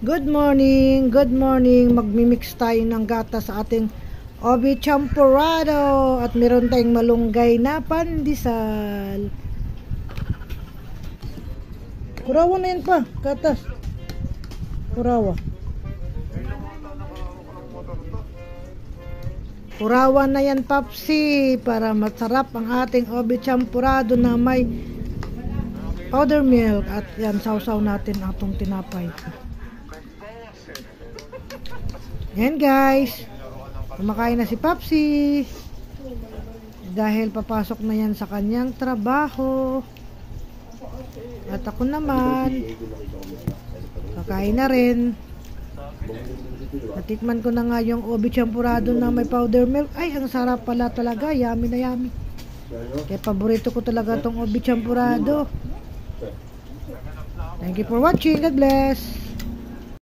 Good morning, good morning. Magmimix tayo ng gata sa ating obi champurrado at meron tayong malunggay na pandesal. Kurawa na yan pa, gatas. Kurawa. Kurawa na yan, Papsi, para masarap ang ating obi champurrado na may powder milk. At yan, sausaw natin atong tinapay. Yan guys, kumakain na si Papsi dahil papasok na yan sa kanyang trabaho. At ako naman kakain na rin. Natikman ko na nga yung obi champurrado na may powder milk. Ay, ang sarap pala talaga, yummy na yummy. Kaya paborito ko talaga tong obi champurrado. Thank you for watching. God bless.